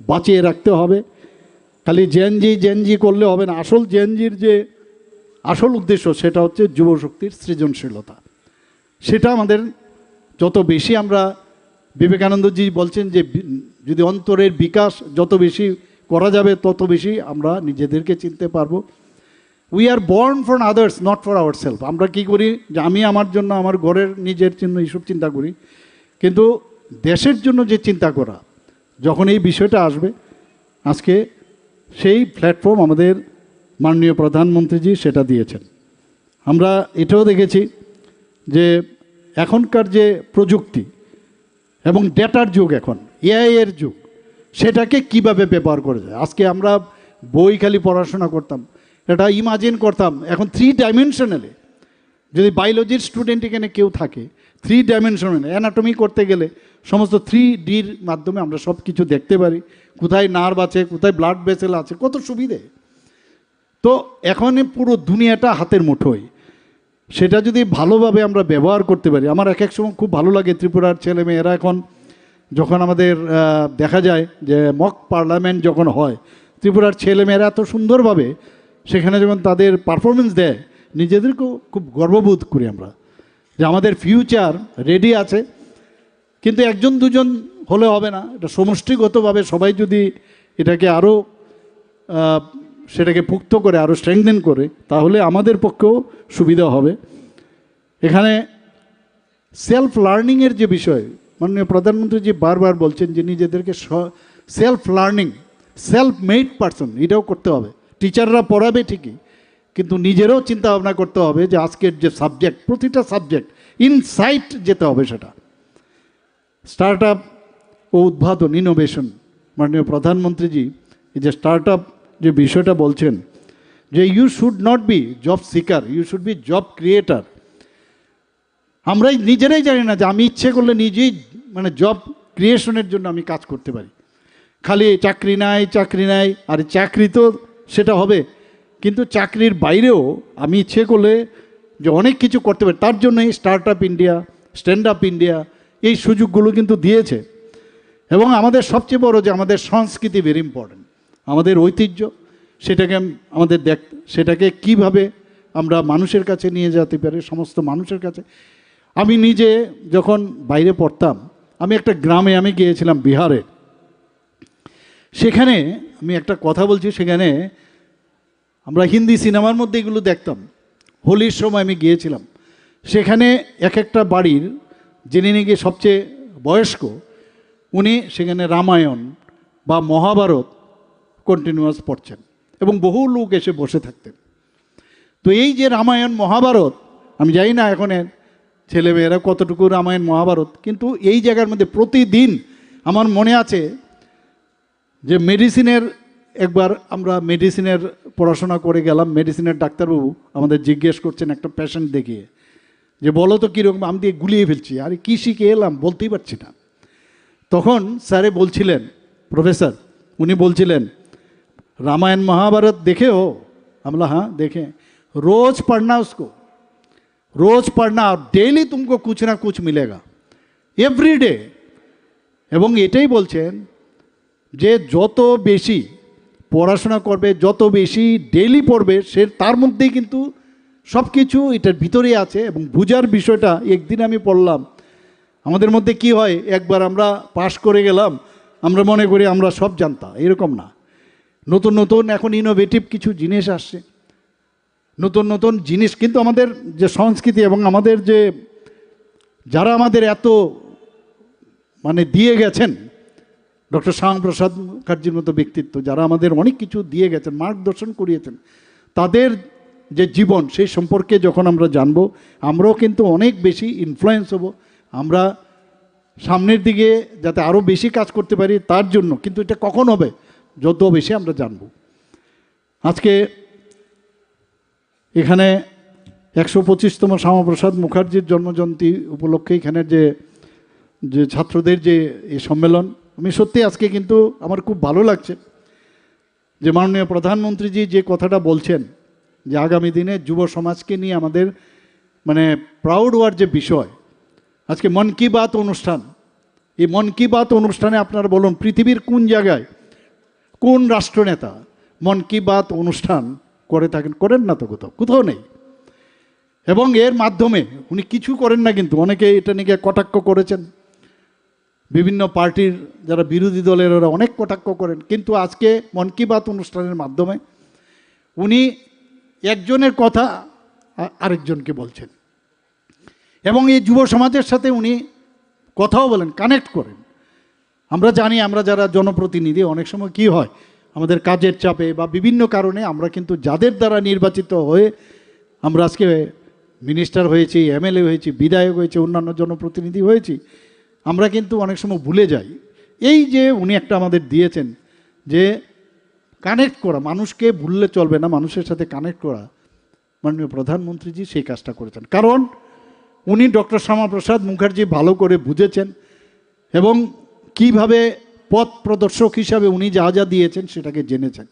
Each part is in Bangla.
বাঁচিয়ে রাখতে হবে। খালি জেনজি করলে হবে না। আসল জেনজির যে আসল উদ্দেশ্য সেটা হচ্ছে যুবশক্তির সৃজনশীলতা। সেটা আমাদের যত বেশি আমরা, বিবেকানন্দজি বলছেন যে যদি অন্তরের বিকাশ যত বেশি করা যাবে তত বেশি আমরা নিজেদেরকে চিনতে পারবো। We are born for others, not for our self. আমরা কী করি যে আমি আমার জন্য, আমার ঘরের নিজের জন্য এইসব চিন্তা করি, কিন্তু দেশের জন্য যে চিন্তা করা, যখন এই বিষয়টা আসবে, আজকে সেই প্ল্যাটফর্ম আমাদের মাননীয় প্রধানমন্ত্রীজি সেটা দিয়েছেন। আমরা এটাও দেখেছি যে এখনকার যে প্রযুক্তি এবং ডেটার যুগ, এখন এআই এর যুগ, সেটাকে কিভাবে ব্যবহার করা যায়। আজকে আমরা বই খালি পড়াশোনা করতাম, এটা ইমাজিন করতাম, এখন 3 ডাইমেনশনালে যদি বায়োলজির স্টুডেন্ট এখানে কেউ থাকে, 3 ডাইমেনশনালে অ্যানাটমি করতে গেলে সমস্ত 3Dর মাধ্যমে আমরা সব কিছু দেখতে পারি, কোথায় নার্ভ আছে, কোথায় ব্লাড ভেসেল আছে, কত সুবিধে। তো এখন পুরো দুনিয়াটা হাতের মুঠোয়, সেটা যদি ভালোভাবে আমরা ব্যবহার করতে পারি। আমার এক এক সময় খুব ভালো লাগে ত্রিপুরার ছেলেমেয়েরা এখন যখন আমাদের দেখা যায় যে মক পার্লামেন্ট যখন হয়, ত্রিপুরার ছেলেমেয়েরা এত সুন্দরভাবে সেখানে যখন তাদের পারফরমেন্স দেয়, নিজেদেরকেও খুব গর্ববোধ করি আমরা যে আমাদের ফিউচার রেডি আছে। কিন্তু একজন দুজন হলে হবে না, এটা সমষ্টিগতভাবে সবাই যদি এটাকে আরও সেটাকে পুক্ত করে, আরও স্ট্রেংথেন করে, তাহলে আমাদের পক্ষেও সুবিধা হবে। এখানে সেলফ লার্নিংয়ের যে বিষয়, মাননীয় প্রধানমন্ত্রীজি বারবার বলছেন যে নিজেদেরকে self learning, self made person, এটাও করতে হবে। টিচাররা পড়াবে ঠিকই, কিন্তু নিজেরও চিন্তা ভাবনা করতে হবে যে আজকের যে সাবজেক্ট, প্রতিটা সাবজেক্ট ইনসাইট যেতে হবে। সেটা স্টার্ট আপ ও উদ্ভাবন, ইনোভেশন, মাননীয় প্রধানমন্ত্রীজি এই যে স্টার্ট আপ যে বিষয়টা বলছেন যে you should not be job seeker, you should be job creator. আমরাই নিজেরাই জানি না যে আমি ইচ্ছে করলে নিজেই জব ক্রিয়েশনের জন্য আমি কাজ করতে পারি। খালি চাকরি নাই, আর চাকরি তো সেটা হবে, কিন্তু চাকরির বাইরেও আমি ইচ্ছে করলে যে অনেক কিছু করতে পারি। তার জন্যই start up India, stand up India এই সুযোগগুলো কিন্তু দিয়েছে। এবং আমাদের সবচেয়ে বড় যে আমাদের সংস্কৃতি ভেরি ইম্পর্টেন্ট, আমাদের ঐতিহ্য, সেটাকে আমাদের সেটাকে কিভাবে আমরা মানুষের কাছে নিয়ে যেতে পারি, সমস্ত মানুষের কাছে। আমি নিজে যখন বাইরে পড়তাম, আমি একটা গ্রামে আমি গিয়েছিলাম বিহারে। সেখানে আমি একটা কথা বলছি, সেখানে আমরা হিন্দি সিনেমার মধ্যে এগুলো দেখতাম। হোলির সময় আমি গিয়েছিলাম, সেখানে এক একটা বাড়ির যিনি নাকি সবচেয়ে বয়স্ক, উনি সেখানে রামায়ণ বা মহাভারত কন্টিনিউয়াস পড়ছেন এবং বহু লোক এসে বসে থাকতেন। তো এই যে রামায়ণ মহাভারত, আমি জানি না এখনের ছেলেমেয়েরা কতটুকু রামায়ণ মহাভারত, কিন্তু এই জায়গার মধ্যে প্রতিদিন আমার মনে আছে যে মেডিসিনের, একবার আমরা মেডিসিনের পড়াশোনা করে গেলাম, মেডিসিনের ডাক্তারবাবু আমাদের জিজ্ঞেস করছেন একটা পেশেন্ট দেখিয়ে যে বলো তো কীরকম, আমি দিয়ে গুলিয়ে ফেলছি, আরে কী শিখে এলাম বলতেই পারছি না। তখন স্যারে বলছিলেন, প্রফেসর উনি বলছিলেন रामायण महाभारत देखे हो? हमला हाँ देखें। रोज पढ़ना उसको, रोज पढ़ना, और डेली तुमको कुछ ना कुछ मिलेगा, एवरी डे। এবং এটাই বলছেন যে যত বেশি পড়াশোনা করবে, যত বেশি ডেইলি পড়বে, সে তার মধ্যেই কিন্তু সব কিছু এটার ভিতরেই আছে। এবং বুঝার বিষয়টা, একদিন আমি পড়লাম, আমাদের মধ্যে কি হয়, একবার আমরা পাশ করে গেলাম, আমরা মনে করি আমরা সব জানতাম, এরকম না। নতুন নতুন এখন ইনোভেটিভ কিছু জিনিস আসছে, নতুন নতুন জিনিস, কিন্তু আমাদের যে সংস্কৃতি এবং আমাদের যে যারা আমাদের এত দিয়ে গেছেন, ডক্টর শ্যামাপ্রসাদ মুখার্জির মতো ব্যক্তিত্ব, যারা আমাদের অনেক কিছু দিয়ে গেছেন, মার্গদর্শন করিয়েছেন, তাদের যে জীবন সেই সম্পর্কে যখন আমরা জানব, আমরাও কিন্তু অনেক বেশি ইনফ্লুয়েন্স হব। আমরা সামনের দিকে যাতে আরও বেশি কাজ করতে পারি তার জন্য, কিন্তু এটা কখন হবে, যত বেশি আমরা জানব। আজকে এখানে 125তম শ্যামাপ্রসাদ মুখার্জির জন্মজয়ন্তী উপলক্ষে এখানের যে ছাত্রদের যে এই সম্মেলন, আমি সত্যি আজকে কিন্তু আমার খুব ভালো লাগছে যে মাননীয় প্রধানমন্ত্রীজি যে কথাটা বলছেন যে আগামী দিনে যুব সমাজকে নিয়ে আমাদের প্রাউড হওয়ার যে বিষয়। আজকে মন কি বাত অনুষ্ঠান এই মন কি বাত অনুষ্ঠানে আপনারা বলুন পৃথিবীর কোন জায়গায় কোন রাষ্ট্রনেতা মন কি বাত অনুষ্ঠান করে থাকেন? করেন না তো, কোথাও কোথাও নেই। এবং এর মাধ্যমে উনি কিছু করেন না, কিন্তু অনেকে এটা নিয়ে কটাক্ষ করেছেন, বিভিন্ন পার্টির যারা বিরোধী দলের ওরা অনেক কটাক্ষ করেন, কিন্তু আজকে মন কি বাত অনুষ্ঠানের মাধ্যমে উনি একজনের কথা আরেকজনকে বলছেন এবং এই যুব সমাজের সাথে উনি কথাও বলেন, কানেক্ট করেন। আমরা জানি, আমরা যারা জনপ্রতিনিধি অনেক সময় কি হয়, আমাদের কাজের চাপে বা বিভিন্ন কারণে আমরা কিন্তু যাদের দ্বারা নির্বাচিত হয়ে আমরা আজকে মিনিস্টার হয়েছি, এমএলএ হয়েছি, বিধায়ক হয়েছি, অন্যান্য জনপ্রতিনিধি হয়েছি, আমরা কিন্তু অনেক সময় ভুলে যাই। এই যে উনি একটা আমাদের দিয়েছেন যে কানেক্ট করা, মানুষকে ভুললে চলবে না, মানুষের সাথে কানেক্ট করা, মাননীয় প্রধানমন্ত্রীজি সেই কাজটা করেছেন। কারণ উনি ডক্টর শ্যামাপ্রসাদ মুখার্জি ভালো করে বুঝেছেন এবং কিভাবে পথ প্রদর্শক হিসাবে উনি যা যা দিয়েছেন সেটাকে জেনেছেন।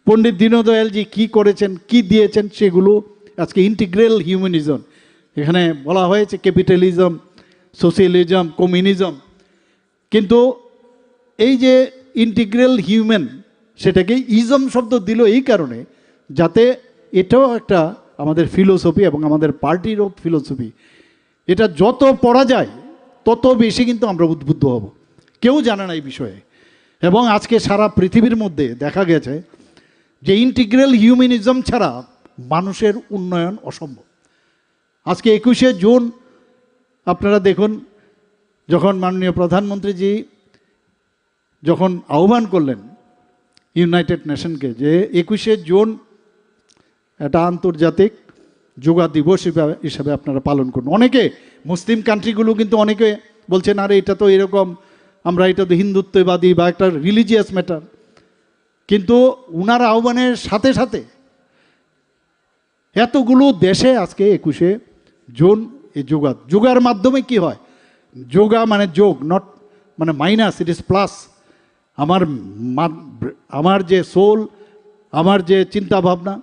পণ্ডিত দীনদয়ালজি কি করেছেন, কি দিয়েছেন, সেগুলো আজকে ইন্টিগ্রাল হিউম্যানিজম, এখানে বলা হয়েছে ক্যাপিটালিজম, সোশ্যালিজম, কমিউনিজম, কিন্তু এই যে ইন্টিগ্রাল হিউম্যান সেটাকে ইজম শব্দ দিল এই কারণে যাতে এটাও একটা আমাদের ফিলোসফি এবং আমাদের পার্টিরও ফিলোসফি। এটা যত পড়া যায় তত বেশি কিন্তু আমরা উদ্বুদ্ধ হব। কেউ জানে না এই বিষয়ে, এবং আজকে সারা পৃথিবীর মধ্যে দেখা গেছে যে ইন্টিগ্রাল হিউম্যানিজম ছাড়া মানুষের উন্নয়ন অসম্ভব। আজকে 21শে জুন আপনারা দেখুন, যখন মাননীয় প্রধানমন্ত্রীজি যখন আহ্বান করলেন ইউনাইটেড নেশনকে যে 21শে জুন এটা আন্তর্জাতিক যোগা দিবস হিসাবে আপনারা পালন করুন। অনেকে মুসলিম কান্ট্রিগুলো কিন্তু অনেকে বলছেন আরে এটা তো এরকম, আমরা এটা তো হিন্দুত্ববাদী বা একটা রিলিজিয়াস ম্যাটার, কিন্তু উনার আহ্বানের সাথে সাথে এতগুলো দেশে আজকে 21শে জুন এই যোগার মাধ্যমে কি হয়, যোগা মানে যোগ, নট মানে মাইনাস, ইট ইজ প্লাস। আমার যে সোল, আমার যে চিন্তা ভাবনা,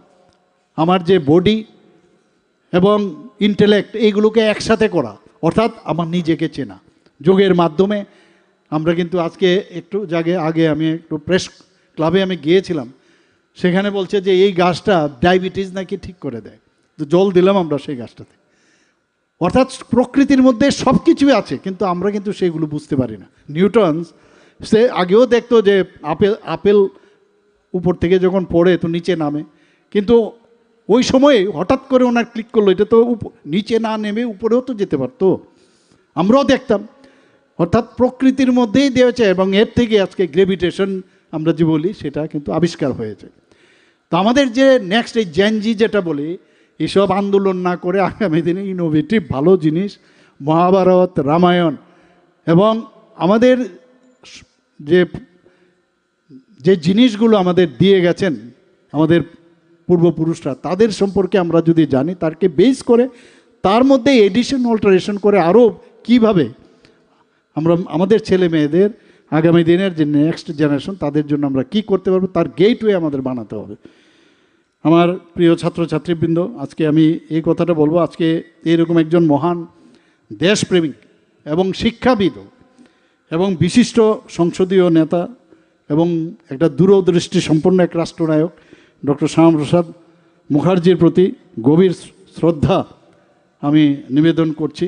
আমার যে বডি এবং ইন্টেলেক্ট, এইগুলোকে একসাথে করা, অর্থাৎ আমার নিজেকে চেনা। যোগের মাধ্যমে আমরা কিন্তু আজকে একটু আগে আমি একটু প্রেস ক্লাবে আমি গিয়েছিলাম, সেখানে বলছে যে এই গাছটা ডায়াবেটিস নাকি ঠিক করে দেয়, তো জল দিলাম আমরা সেই গাছটাতে। অর্থাৎ প্রকৃতির মধ্যে সব কিছুই আছে, কিন্তু আমরা কিন্তু সেগুলো বুঝতে পারি না। নিউটনস সে আগেও দেখতো যে আপেল উপর থেকে যখন পড়ে তো নিচে নামে, কিন্তু ওই সময়ে হঠাৎ করে ওনার ক্লিক করলো এটা তো নিচে না নেমে উপরেও তো যেতে পারতো, আমরাও দেখতাম। অর্থাৎ প্রকৃতির মধ্যেই দিয়েছে, এবং এর থেকে আজকে গ্রেভিটেশন আমরা যে বলি সেটা কিন্তু আবিষ্কার হয়েছে। তো আমাদের যে নেক্সট এই জেনজি যেটা বলি, এসব আন্দোলন না করে আগামী দিনে ইনোভেটিভ ভালো জিনিস, মহাভারত, রামায়ণ এবং আমাদের যে জিনিসগুলো আমাদের দিয়ে গেছেন আমাদের পূর্বপুরুষরা, তাদের সম্পর্কে আমরা যদি জানি, তারকে বেস করে তার মধ্যে এডিশন অল্টারেশন করে আরও কিভাবে আমরা আমাদের ছেলে মেয়েদের আগামী দিনের যে নেক্সট জেনারেশন তাদের জন্য আমরা কি করতে পারবো, তার গেটওয়ে আমাদের বানাতে হবে। আমার প্রিয় ছাত্রছাত্রীবৃন্দ, আজকে আমি এই কথাটা বলবো, আজকে এইরকম একজন মহান দেশপ্রেমিক এবং শিক্ষাবিদ এবং বিশিষ্ট সংসদীয় নেতা এবং একটা দূরদৃষ্টি সম্পন্ন এক রাষ্ট্রনায়ক ডক্টর শ্যামাপ্রসাদ মুখার্জির প্রতি গভীর শ্রদ্ধা আমি নিবেদন করছি।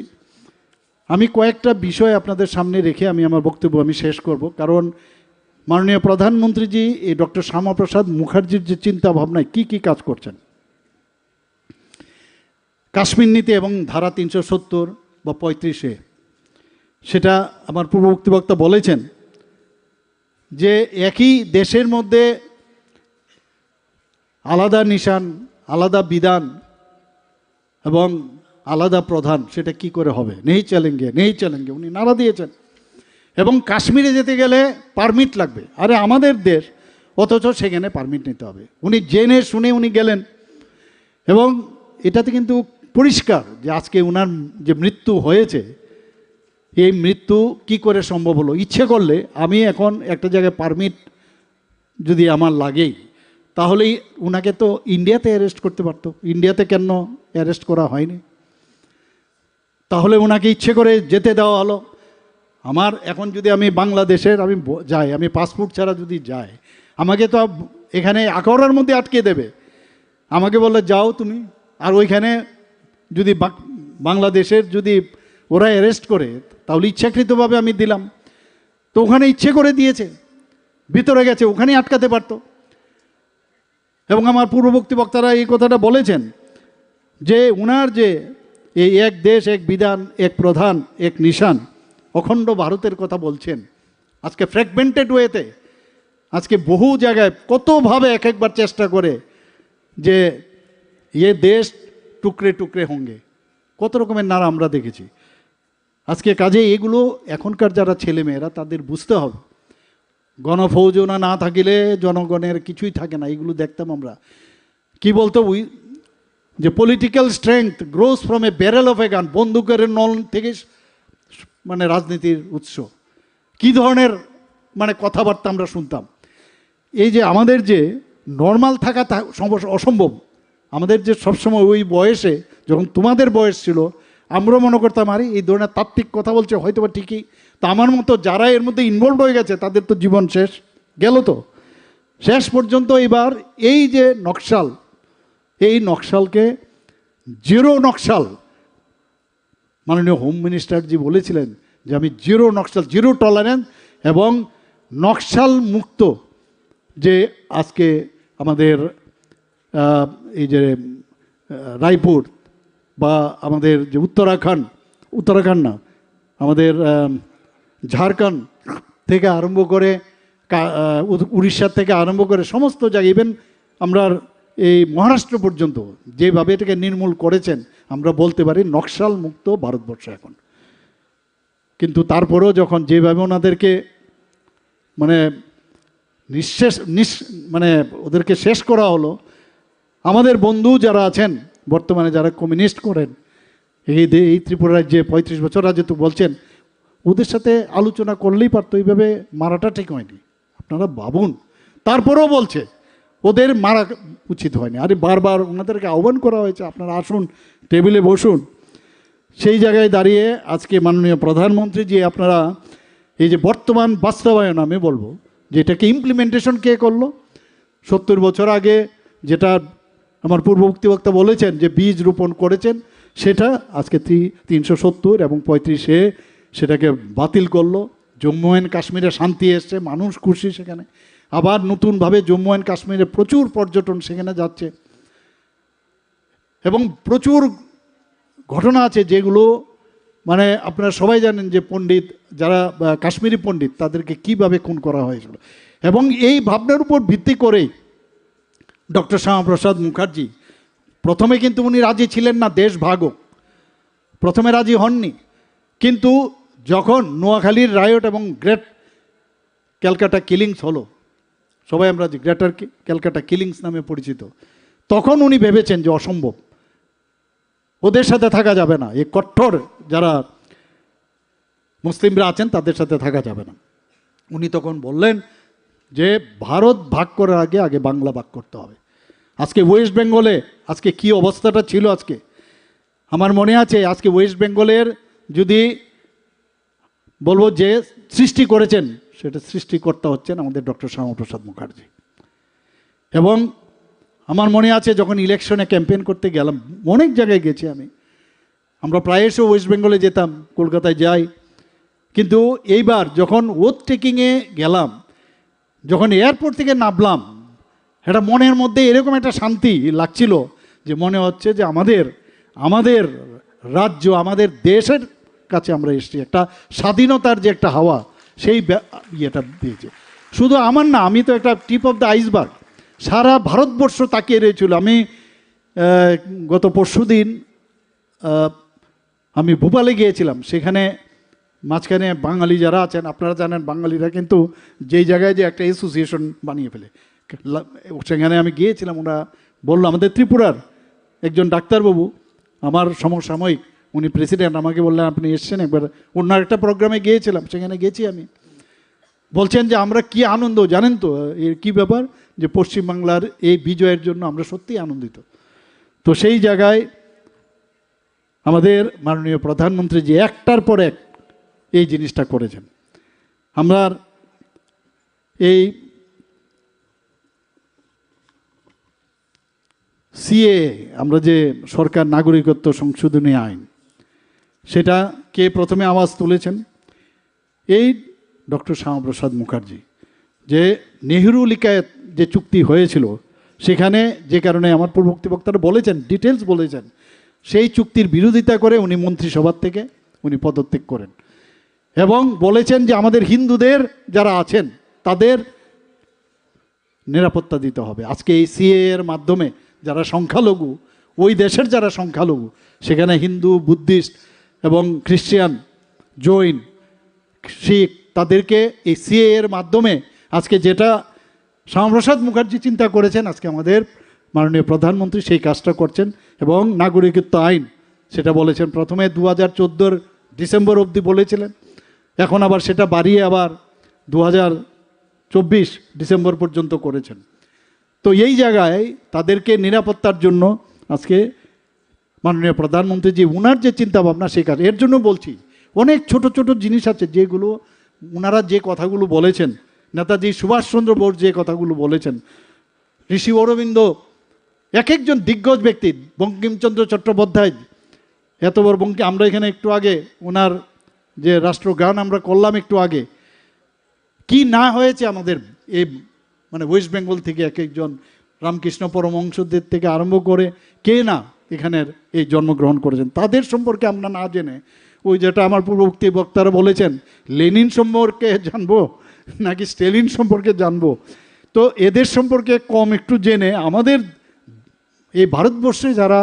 আমি কয়েকটা বিষয় আপনাদের সামনে রেখে আমি আমার বক্তব্য আমি শেষ করব, কারণ মাননীয় প্রধানমন্ত্রীজি এই ডক্টর শ্যামাপ্রসাদ মুখার্জির যে চিন্তা ভাবনায় কি কাজ করছেন, কাশ্মীর নীতি এবং ধারা 370 বা 35-এ, সেটা আমার পূর্ববর্তী বক্তা বলেছেন যে একই দেশের মধ্যে আলাদা নিশান, আলাদা বিধান এবং আলাদা প্রধান, সেটা কি করে হবে? নেই চ্যালেঞ্জে উনি নারা দিয়েছেন। এবং কাশ্মীরে যেতে গেলে পারমিট লাগবে, আরে আমাদের দেশ, অথচ সেখানে পারমিট নিতে হবে। উনি জেনে শুনে উনি গেলেন, এবং এটাতে কিন্তু পরিষ্কার যে আজকে উনার যে মৃত্যু হয়েছে, এই মৃত্যু কি করে সম্ভব হলো? ইচ্ছে করলে আমি এখন একটা জায়গায় পারমিট যদি আমার লাগেই, তাহলেই উনাকে তো ইন্ডিয়াতে অ্যারেস্ট করতে পারতো। ইন্ডিয়াতে কেন অ্যারেস্ট করা হয়নি? তাহলে ওনাকে ইচ্ছে করে যেতে দেওয়া হলো। আমার এখন যদি আমি বাংলাদেশের আমি যাই, আমি পাসপোর্ট ছাড়া যদি যাই, আমাকে তো এখানে আখাউড়ার মধ্যে আটকে দেবে। আমাকে বললে যাও তুমি, আর ওইখানে যদি বাংলাদেশের যদি ওরা অ্যারেস্ট করে, তাহলে ইচ্ছাকৃতভাবে আমি দিলাম, তো ওখানে ইচ্ছে করে দিয়েছে, ভিতরে গেছে, ওখানেই আটকাতে পারতো। এবং আমার পূর্ববর্তী বক্তারা এই কথাটা বলেছেন যে উনার যে এই এক দেশ এক বিধান এক প্রধান এক নিশান অখণ্ড ভারতের কথা বলছেন, আজকে ফ্র্যাগমেন্টেড ওয়েতে আজকে বহু জায়গায় কতভাবে এক একবার চেষ্টা করে যে এ দেশ টুকরে টুকরে হোঙ্গে, কত রকমের নারা আমরা দেখেছি। আজকে কাজে এগুলো এখনকার যারা ছেলেমেয়েরা তাদের বুঝতে হবে, গণফৌজনা না থাকিলে জনগণের কিছুই থাকে না। এগুলো দেখতাম আমরা, কি বলতো যে political strength grows from a barrel of a gun, বন্দুকের নল থেকে মানে রাজনীতির উৎস। কি ধরনের মানে কথাবার্তা আমরা শুনতাম। এই যে আমাদের যে নর্মাল থাকা অসম্ভব, আমাদের যে সবসময় ওই বয়সে যখন তোমাদের বয়স ছিল আমরা মনে করতাম আরে এই ধরনের তাত্ত্বিক কথা বলছে, হয়তো বা ঠিকই। তা আমার মতো যারা এর মধ্যে ইনভলভ হয়ে গেছে তাদের তো জীবন শেষ গেল। তো শেষ পর্যন্ত এবার এই যে নকশাল, এই নকশালকে জিরো নকশাল, মাননীয় হোম মিনিস্টারজি বলেছিলেন যে আমি জিরো নকশাল, জিরো টলারেন্স এবং নকশাল মুক্ত যে আজকে আমাদের এই যে রায়পুর বা আমাদের যে উত্তরাখণ্ড না, আমাদের ঝাড়খণ্ড থেকে আরম্ভ করে উড়িষ্যা থেকে আরম্ভ করে সমস্ত জায়গায়, ইভেন আমরা এই মহারাষ্ট্র পর্যন্ত যেভাবে এটাকে নির্মূল করেছেন, আমরা বলতে পারি নকশাল মুক্ত ভারতবর্ষ এখন। কিন্তু তারপরেও যখন যেভাবে ওনাদেরকে মানে মানে ওদেরকে শেষ করা হলো, আমাদের বন্ধু যারা আছেন বর্তমানে যারা কমিউনিস্ট করেন এই ত্রিপুরা রাজ্যে 35 বছর রাজ্যে, তো বলছেন ওদের সাথে আলোচনা করলেই পারতো, এইভাবে মারাটা ঠিক হয়নি। আপনারা ভাবুন, তারপরেও বলছে ওদের মারা উচিত হয়নি। আরে বারবার ওনাদেরকে আহ্বান করা হয়েছে, আপনারা আসুন, টেবিলে বসুন। সেই জায়গায় দাঁড়িয়ে আজকে মাননীয় প্রধানমন্ত্রী যে আপনারা এই যে বর্তমান বাস্তবায়ন, আমি বলবো যে এটাকে ইমপ্লিমেন্টেশন কে করলো। 70 বছর আগে যেটা আমার পূর্ববর্তী বক্তা বলেছেন যে বীজ রোপণ করেছেন, সেটা আজকে 370 এবং 35-এ সেটাকে বাতিল করলো। জম্মু অ্যান্ড কাশ্মীরে শান্তি এসছে, মানুষ খুশি সেখানে। আবার নতুনভাবে জম্মু অ্যান্ড কাশ্মীরে প্রচুর পর্যটন সেখানে যাচ্ছে এবং প্রচুর ঘটনা আছে যেগুলো মানে আপনারা সবাই জানেন যে পণ্ডিত যারা কাশ্মীরি পণ্ডিত তাদেরকে কিভাবে খুন করা হয়েছিল। এবং এই ভাবনার উপর ভিত্তি করেই ডক্টর শ্যামাপ্রসাদ মুখার্জি প্রথমে কিন্তু উনি রাজি ছিলেন না দেশ ভাগ হোক, প্রথমে রাজি হননি। কিন্তু যখন নোয়াখালীর রায়ট এবং গ্রেট ক্যালকাটা কিলিংস হলো, সবাই আমরা যে গ্রেটার ক্যালকাটা কিলিংস নামে পরিচিত, তখন উনি ভেবেছেন যে অসম্ভব, ওদের সাথে থাকা যাবে না, এই কঠোর যারা মুসলিমরা আছেন তাদের সাথে থাকা যাবে না। উনি তখন বললেন যে ভারত ভাগ করার আগে আগে বাংলা ভাগ করতে হবে। আজকে ওয়েস্ট বেঙ্গলে আজকে কি অবস্থাটা ছিল, আজকে আমার মনে আছে, আজকে ওয়েস্ট বেঙ্গলের যদি বলবো যে সৃষ্টি করেছেন, সেটা সৃষ্টিকর্তা হচ্ছেন আমাদের ডক্টর শ্যামাপ্রসাদ মুখার্জি। এবং আমার মনে আছে যখন ইলেকশনে ক্যাম্পেইন করতে গেলাম, অনেক জায়গায় গেছি আমরা প্রায়শই ওয়েস্ট বেঙ্গলে যেতাম, কলকাতায় যাই। কিন্তু এইবার যখন ওথ টেকিংয়ে গেলাম, যখন এয়ারপোর্ট থেকে নামলাম, এটা মনের মধ্যে এরকম একটা শান্তি লাগছিল যে মনে হচ্ছে যে আমাদের রাজ্য, আমাদের দেশের কাছে আমরা এসেছি। একটা স্বাধীনতার যে একটা হাওয়া, সেই ইয়েটা দিয়েছে। শুধু আমার না, আমি তো একটা টিপ অফ দ্য আইসবার্গ, সারা ভারতবর্ষ তাকিয়ে রয়েছিল। আমি গত পরশুদিন আমি ভোপালে গিয়েছিলাম, সেখানে মাঝখানে বাঙালি যারা আছেন, আপনারা জানেন বাঙালিরা কিন্তু যেই জায়গায় যে একটা অ্যাসোসিয়েশন বানিয়ে ফেলে, সেখানে আমি গিয়েছিলাম। ওরা বললো, আমাদের ত্রিপুরার একজন ডাক্তারবাবু, আমার সমসাময়িক, উনি প্রেসিডেন্ট, আমাকে বললেন আপনি এসছেন একবার, অন্য একটা প্রোগ্রামে গিয়েছিলাম, সেখানে গেছি আমি। বলছেন যে আমরা কি আনন্দ জানেন তো, এর কী ব্যাপার, যে পশ্চিমবাংলার এই বিজয়ের জন্য আমরা সত্যিই আনন্দিত। তো সেই জায়গায় আমাদের মাননীয় প্রধানমন্ত্রী যে একটার পর এক এই জিনিসটা করেছেন। আমরা এই সিএ, আমরা যে সরকার নাগরিকত্ব সংশোধনী আইন, সেটা কে প্রথমে আওয়াজ তুলেছেন? এই ডক্টর শ্যামাপ্রসাদ মুখার্জি। যে নেহেরু লিকায়েত যে চুক্তি হয়েছিল, সেখানে যে কারণে আমার পূর্ববর্তী বক্তারা বলেছেন, ডিটেলস বলেছেন, সেই চুক্তির বিরোধিতা করে উনি মন্ত্রিসভার থেকে উনি পদত্যাগ করেন এবং বলেছেন যে আমাদের হিন্দুদের যারা আছেন তাদের নিরাপত্তা দিতে হবে। আজকে এই সিএ এর মাধ্যমে যারা সংখ্যালঘু, ওই দেশের যারা সংখ্যালঘু, সেখানে হিন্দু, বুদ্ধিস্ট এবং খ্রিস্টান, জৈন, শিখ, তাদেরকে এই সিএ এর মাধ্যমে আজকে যেটা শ্যামাপ্রসাদ মুখার্জি চিন্তা করেছেন, আজকে আমাদের মাননীয় প্রধানমন্ত্রী সেই কাজটা করছেন। এবং নাগরিকত্ব আইন সেটা বলেছেন প্রথমে 2014 ডিসেম্বর অবধি বলেছিলেন, এখন আবার সেটা বাড়িয়ে আবার 2024 ডিসেম্বর পর্যন্ত করেছেন। তো এই জায়গায় তাদেরকে নিরাপত্তার জন্য আজকে মাননীয় প্রধানমন্ত্রী যে উনার যে চিন্তাভাবনা, সেই কাজ, এর জন্য বলছি অনেক ছোট ছোট জিনিস আছে যেগুলো উনারা যে কথাগুলো বলেছেন, নেতাজি সুভাষচন্দ্র বোস যে কথাগুলো বলেছেন, ঋষি অরবিন্দ, এক একজন দিগ্গজ ব্যক্তি, বঙ্কিমচন্দ্র চট্টোপাধ্যায়, এত বড় আমরা এখানে একটু আগে ওনার যে রাষ্ট্রগান আমরা করলাম একটু আগে, কি না হয়েছে আমাদের এই মানে ওয়েস্ট বেঙ্গল থেকে এক একজন রামকৃষ্ণ পরমহংসদের থেকে আরম্ভ করে কে না এখানের এই জন্মগ্রহণ করেছেন, তাদের সম্পর্কে আমরা না জেনে ওই যেটা আমার পূর্ববর্তী বক্তারা বলেছেন, লেনিন সম্পর্কে জানবো নাকি স্টেলিন সম্পর্কে জানবো, তো এদের সম্পর্কে কম একটু জেনে আমাদের এই ভারতবর্ষে যারা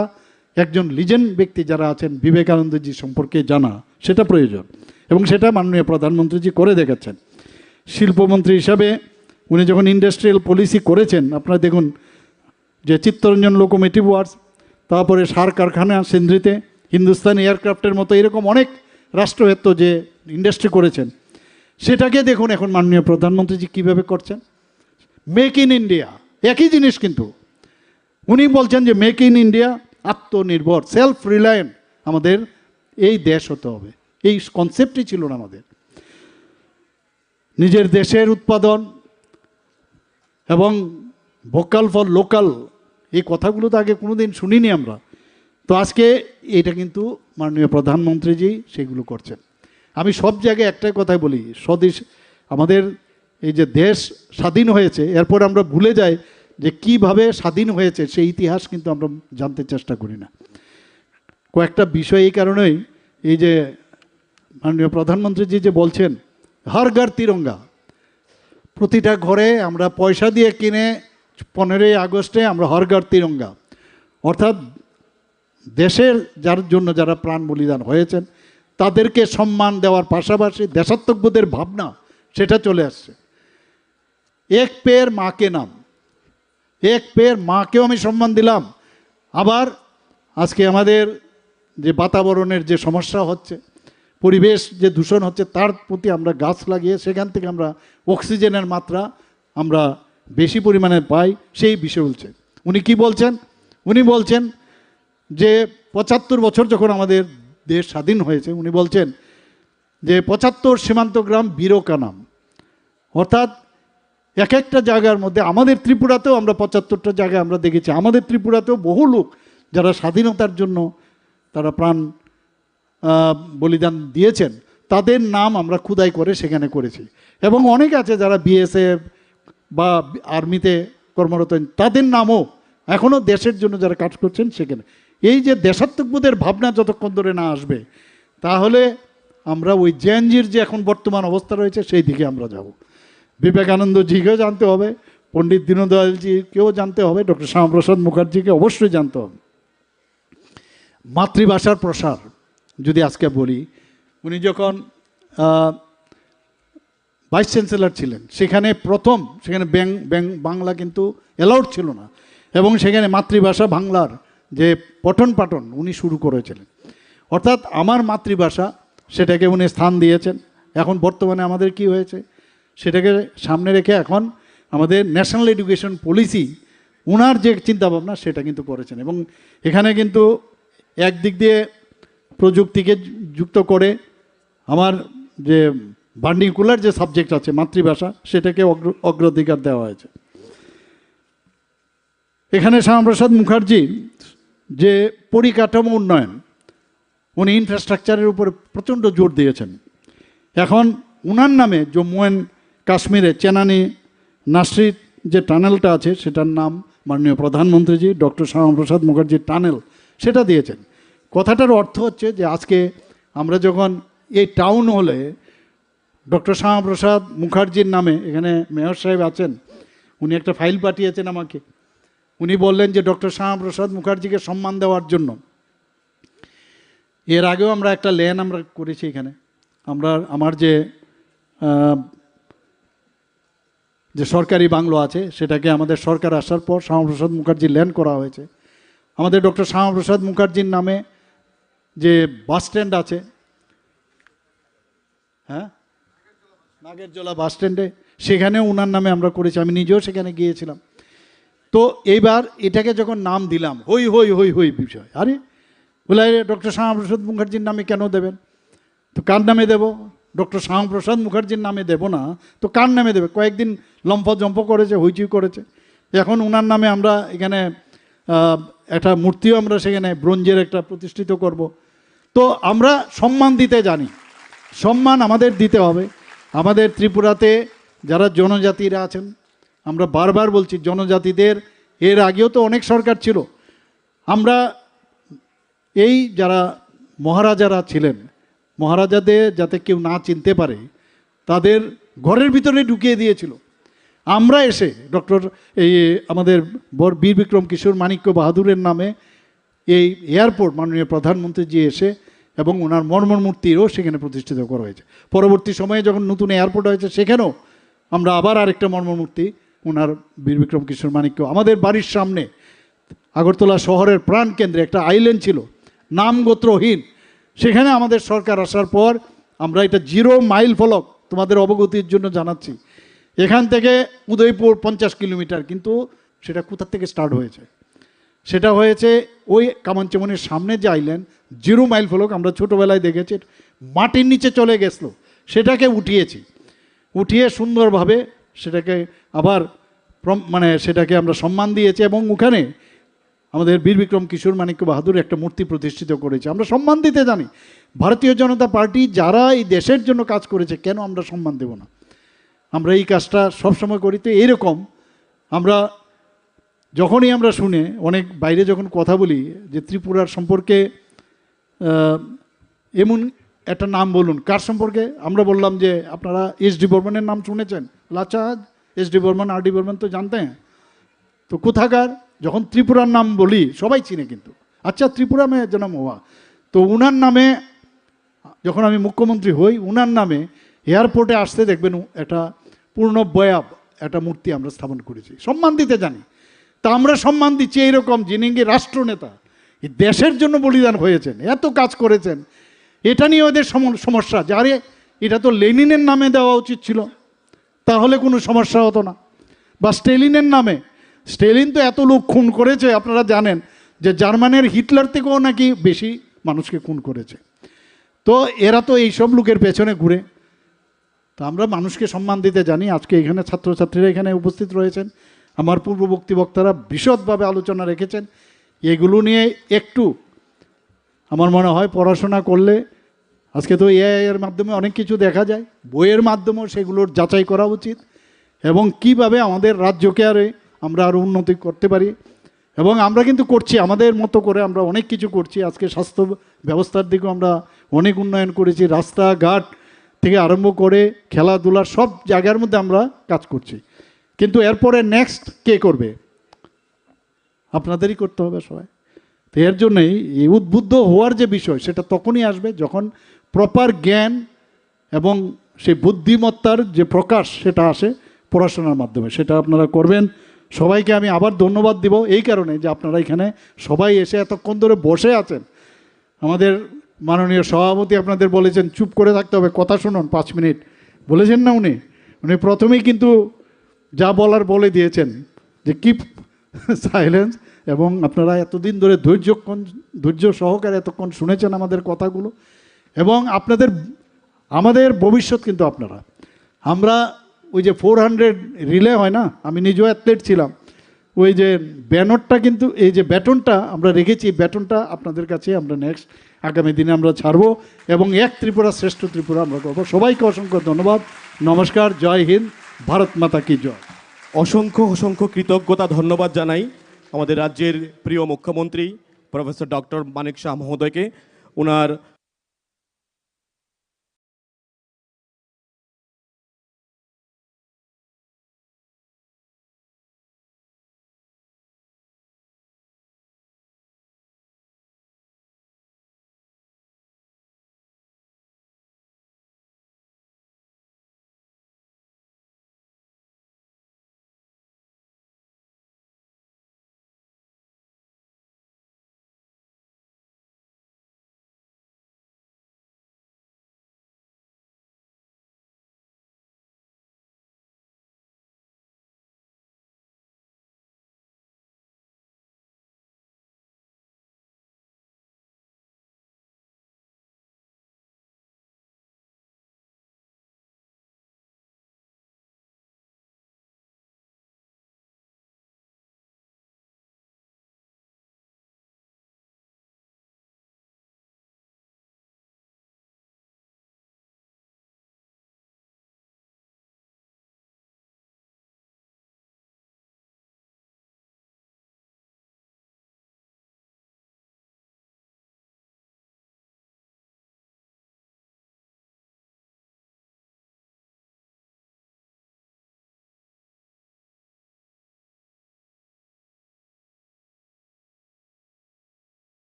একজন লিজেন্ড ব্যক্তি যারা আছেন, বিবেকানন্দজি সম্পর্কে জানা সেটা প্রয়োজন এবং সেটা মাননীয় প্রধানমন্ত্রীজি করে দেখাচ্ছেন। শিল্পমন্ত্রী হিসাবে উনি যখন ইন্ডাস্ট্রিয়াল পলিসি করেছেন, আপনারা দেখুন যে চিত্তরঞ্জন লোকোমোটিভ ওয়ার্কস, তারপরে সার কারখানা সিন্ধ্রিতে, হিন্দুস্তান এয়ারক্রাফটের মতো এরকম অনেক রাষ্ট্রায়ত্ত যে ইন্ডাস্ট্রি করেছেন, সেটাকে দেখুন এখন মাননীয় প্রধানমন্ত্রীজি কীভাবে করছেন। মেক ইন ইন্ডিয়া, একই জিনিস কিন্তু উনি বলছেন যে মেক ইন ইন্ডিয়া, আত্মনির্ভর, সেলফ রিলায়েন্ট আমাদের এই দেশ হতে হবে। এই কনসেপ্টই ছিল না আমাদের, নিজের দেশের উৎপাদন এবং ভোকাল ফর লোকাল, এই কথাগুলো তো আগে কোনো দিন শুনিনি আমরা। তো আজকে এটা কিন্তু মাননীয় প্রধানমন্ত্রীজি সেগুলো করছেন। আমি সব জায়গায় একটাই কথাই বলি, স্বদেশ, আমাদের এই যে দেশ স্বাধীন হয়েছে, এরপর আমরা ভুলে যাই যে কিভাবে স্বাধীন হয়েছে, সেই ইতিহাস কিন্তু আমরা জানতে চেষ্টা করি না। কয়েকটা বিষয় এই কারণেই, এই যে মাননীয় প্রধানমন্ত্রীজি যে বলছেন হর ঘর তিরঙ্গা, প্রতিটা ঘরে আমরা পয়সা দিয়ে কিনে 15ই আগস্টে আমরা হর ঘর তিরঙ্গা, অর্থাৎ দেশের যার জন্য যারা প্রাণ বলিদান হয়েছেন তাদেরকে সম্মান দেওয়ার পাশাপাশি দেশাত্মবোধের ভাবনা সেটা চলে আসছে। এক পেয়ের মাকে নাম, এক পেয়ের মাকেও আমি সম্মান দিলাম। আবার আজকে আমাদের যে বাতাবরণের যে সমস্যা হচ্ছে, পরিবেশ যে দূষণ হচ্ছে, তার প্রতি আমরা গাছ লাগিয়ে সেখান থেকে আমরা অক্সিজেনের মাত্রা আমরা বেশি পরিমাণে পাই, সেই বিষয় বলছে। উনি কি বলছেন? উনি বলছেন যে 75 বছর যখন আমাদের দেশ স্বাধীন হয়েছে, উনি বলছেন যে 75 সীমান্ত গ্রাম বীরকা নাম, অর্থাৎ এক একটা জায়গার মধ্যে, আমাদের ত্রিপুরাতেও আমরা 75টা জায়গায় আমরা দেখেছি, আমাদের ত্রিপুরাতেও বহু লোক যারা স্বাধীনতার জন্য তারা প্রাণ বলিদান দিয়েছেন, তাদের নাম আমরা খোদাই করে সেখানে করেছি। এবং অনেক আছে যারা বিএসএফ বা আর্মিতে কর্মরত, তাদের নামও এখনও দেশের জন্য যারা কাজ করছেন সেখানে। এই যে দেশাত্মবোধের ভাবনা যতক্ষণ ধরে না আসবে, তাহলে আমরা ওই জেএনজির যে এখন বর্তমান অবস্থা রয়েছে সেই দিকে আমরা যাব। বিবেকানন্দজিকেও জানতে হবে, পণ্ডিত দীনদয়ালজিকেও জানতে হবে, ডক্টর শ্যামাপ্রসাদ মুখার্জিকে অবশ্যই জানতে হবে। মাতৃভাষার প্রসার যদি আজকে বলি, উনি যখন ভাইস চ্যান্সেলর ছিলেন, সেখানে প্রথম সেখানে বাংলা কিন্তু অ্যালাউড ছিল না, এবং সেখানে মাতৃভাষা বাংলার যে পঠন পাঠন উনি শুরু করেছিলেন। অর্থাৎ আমার মাতৃভাষা, সেটাকে উনি স্থান দিয়েছেন। এখন বর্তমানে আমাদের কি হয়েছে, সেটাকে সামনে রেখে এখন আমাদের ন্যাশনাল এডুকেশন পলিসি, ওনার যে চিন্তাভাবনা সেটা কিন্তু করেছেন। এবং এখানে কিন্তু একদিক দিয়ে প্রযুক্তিকে যুক্ত করে আমার যে ভার্নিকুলার যে সাবজেক্ট আছে মাতৃভাষা সেটাকে অগ্রাধিকার দেওয়া হয়েছে। এখানে শ্যামাপ্রসাদ মুখার্জি যে পরিকাঠামো উন্নয়ন, উনি ইনফ্রাস্ট্রাকচারের উপরে প্রচণ্ড জোর দিয়েছেন। এখন উনার নামে জম্মু অ্যান্ড কাশ্মীরে চেনানি নাসরির যে টানেলটা আছে সেটার নাম মাননীয় প্রধানমন্ত্রীজি ডক্টর শ্যামাপ্রসাদ মুখার্জির টানেল সেটা দিয়েছেন। কথাটার অর্থ হচ্ছে যে আজকে আমরা যখন এই টাউন হলে ডক্টর শ্যামাপ্রসাদ মুখার্জির নামে, এখানে মেয়র সাহেব আছেন, উনি একটা ফাইল পাঠিয়েছেন আমাকে, উনি বললেন যে ডক্টর শ্যামাপ্রসাদ মুখার্জিকে সম্মান দেওয়ার জন্য এর আগেও আমরা একটা লেন আমরা করেছি এখানে। আমার যে সরকারি বাংলো আছে সেটাকে আমাদের সরকার আসার পর শ্যামাপ্রসাদ মুখার্জি ল্যান্ড করা হয়েছে। আমাদের ডক্টর শ্যামাপ্রসাদ মুখার্জির নামে যে বাস স্ট্যান্ড আছে, হ্যাঁ, নাগেরজোলা বাস স্ট্যান্ডে, সেখানেও ওনার নামে আমরা করেছি, আমি নিজেও সেখানে গিয়েছিলাম। তো এইবার এটাকে যখন নাম দিলাম, হই হই হই হই বিষয়, আরে বলে ডক্টর শ্যামাপ্রসাদ মুখার্জির নামে কেন দেবেন? তো কার নামে দেব? ডক্টর শ্যামাপ্রসাদ মুখার্জির নামে দেব না তো কার নামে দেবে? কয়েকদিন লম্ফজম্প করেছে, হইচই করেছে। এখন ওনার নামে আমরা এখানে একটা মূর্তিও আমরা সেখানে ব্রোঞ্জের একটা প্রতিষ্ঠিত করব। তো আমরা সম্মান দিতে জানি, সম্মান আমাদের দিতে হবে। আমাদের ত্রিপুরাতে যারা জনজাতিরা আছেন, আমরা বারবার বলছি জনজাতিদের, এর আগেও তো অনেক সরকার ছিল, আমরা এই যারা মহারাজারা ছিলেন, মহারাজাদের যাতে কেউ না চিনতে পারে তাদের ঘরের ভিতরে ঢুকিয়ে দিয়েছিল। আমরা এসে আমাদের বীর বিক্রম কিশোর মাণিক্য বাহাদুরের নামে এই এয়ারপোর্ট মাননীয় প্রধানমন্ত্রীজি এসে এবং ওনার মর্মর মূর্তিরও সেখানে প্রতিষ্ঠিত করা হয়েছে। পরবর্তী সময়ে যখন নতুন এয়ারপোর্ট হয়েছে সেখানেও আমরা আবার আরেকটা মর্মর মূর্তি ওনার বীর বিক্রম কিশোর মাণিক্য। আমাদের বাড়ির সামনে আগরতলা শহরের প্রাণকেন্দ্রে একটা আইল্যান্ড ছিল নামগোত্রহীন, সেখানে আমাদের সরকার আসার পর আমরা এটা 0 মাইল ফলক, তোমাদের অবগতির জন্য জানাচ্ছি, এখান থেকে উদয়পুর 50 কিলোমিটার, কিন্তু সেটা কোথা থেকে স্টার্ট হয়েছে? সেটা হয়েছে ওই কামানচেমনির সামনে যে আইল্যান্ড, 0 মাইল ফলক আমরা ছোটোবেলায় দেখেছি, মাটির নিচে চলে গেছিলো, সেটাকে উঠিয়েছি, উঠিয়ে সুন্দরভাবে সেটাকে আবার সেটাকে আমরা সম্মান দিয়েছি এবং ওখানে আমাদের বীর বিক্রম কিশোর মাণিক্য বাহাদুর একটা মূর্তি প্রতিষ্ঠিত করেছে। আমরা সম্মান দিতে জানি। ভারতীয় জনতা পার্টি যারা এই দেশের জন্য কাজ করেছে, কেন আমরা সম্মান দেব না? আমরা এই কাজটা সবসময় করি। তো এইরকম আমরা যখনই আমরা শুনে অনেক বাইরে যখন কথা বলি যে ত্রিপুরার সম্পর্কে এমন একটা নাম বলুন, কার সম্পর্কে? আমরা বললাম যে আপনারা এস.ডি. বর্মনের নাম শুনেছেন? লাচাজ এস.ডি. বর্মন, আর.ডি. বর্মন তো জানতে हैं? তো কোথাকার? যখন ত্রিপুরার নাম বলি সবাই চিনে, কিন্তু আচ্ছা ত্রিপুরা মে জন্ম হওয়া, তো উনার নামে যখন আমি মুখ্যমন্ত্রী হই, উনার নামে এয়ারপোর্টে আসতে দেখবেন একটা পূর্ণ বয়াব একটা মূর্তি আমরা স্থাপন করেছি। সম্মান দিতে জানি। তা আমরা সম্মান দিচ্ছি এইরকম যিনি রাষ্ট্রনেতা, এই দেশের জন্য বলিদান হয়েছেন, এত কাজ করেছেন, এটা নিয়ে ওদের সমস্যা যে আরে এটা তো লেনিনের নামে দেওয়া উচিত ছিল, তাহলে কোনো সমস্যা হতো না। বা স্টেলিনের নামে, স্টেলিন তো এত লোক খুন করেছে, আপনারা জানেন যে জার্মানের হিটলার থেকেও নাকি বেশি মানুষকে খুন করেছে। তো এরা তো এইসব লোকের পেছনে ঘুরে। তো আমরা মানুষকে সম্মান দিতে জানি। আজকে এখানে ছাত্রছাত্রীরা এখানে উপস্থিত রয়েছেন, আমার পূর্ববর্তী বক্তারা বিশদভাবে আলোচনা রেখেছেন। এগুলো নিয়ে একটু আমার মনে হয় পড়াশোনা করলে, আজকে তো এআই এর মাধ্যমে অনেক কিছু দেখা যায়, বইয়ের মাধ্যমেও সেগুলোর যাচাই করা উচিত এবং কিভাবে আমাদের রাজ্যকে আমরা আরও উন্নতি করতে পারি। এবং আমরা কিন্তু করছি আমাদের মতো করে, আমরা অনেক কিছু করছি। আজকে স্বাস্থ্য ব্যবস্থার দিকেও আমরা অনেক উন্নয়ন করেছি, রাস্তাঘাট থেকে আরম্ভ করে খেলাধুলার সব জায়গার মধ্যে আমরা কাজ করছি। কিন্তু এরপরে নেক্সট কে করবে? আপনাদেরই করতে হবে সবাই। তো এর জন্যই এই উদ্বুদ্ধ হওয়ার যে বিষয়, সেটা তখনই আসবে যখন প্রপার জ্ঞান এবং সেই বুদ্ধিমত্তার যে প্রকাশ সেটা আসে পড়াশোনার মাধ্যমে। সেটা আপনারা করবেন। সবাইকে আমি আবার ধন্যবাদ দিব এই কারণে যে আপনারা এখানে সবাই এসে এতক্ষণ ধরে বসে আছেন। আমাদের মাননীয় সভাপতি আপনাদের বলেছেন চুপ করে থাকতে হবে, কথা শুনুন 5 মিনিট, বলেছেন না উনি প্রথমেই কিন্তু যা বলার বলে দিয়েছেন যে কিপ সাইলেন্স। এবং আপনারা এতদিন ধরে ধৈর্য সহকারে এতক্ষণ শুনেছেন আমাদের কথাগুলো। এবং আপনাদের আমাদের ভবিষ্যৎ কিন্তু আপনারা। আমরা ওই যে 400 রিলে হয় না, আমি নিজেও অ্যাথলেট ছিলাম, ওই যে ব্যানরটা কিন্তু এই যে ব্যাটনটা আমরা রেখেছি, ব্যাটনটা আপনাদের কাছে আমরা নেক্সট আগামী দিনে আমরা ছাড়বো এবং এক ত্রিপুরা শ্রেষ্ঠ ত্রিপুরা আমরা করবো। সবাইকে অসংখ্য ধন্যবাদ, নমস্কার, জয় হিন্দ, ভারত মাতা কি জয়। অসংখ্য অসংখ্য কৃতজ্ঞতা ধন্যবাদ জানাই আমাদের রাজ্যের প্রিয় মুখ্যমন্ত্রী প্রফেসর ডক্টর মানিক শাহ মহোদয়কে। ওনার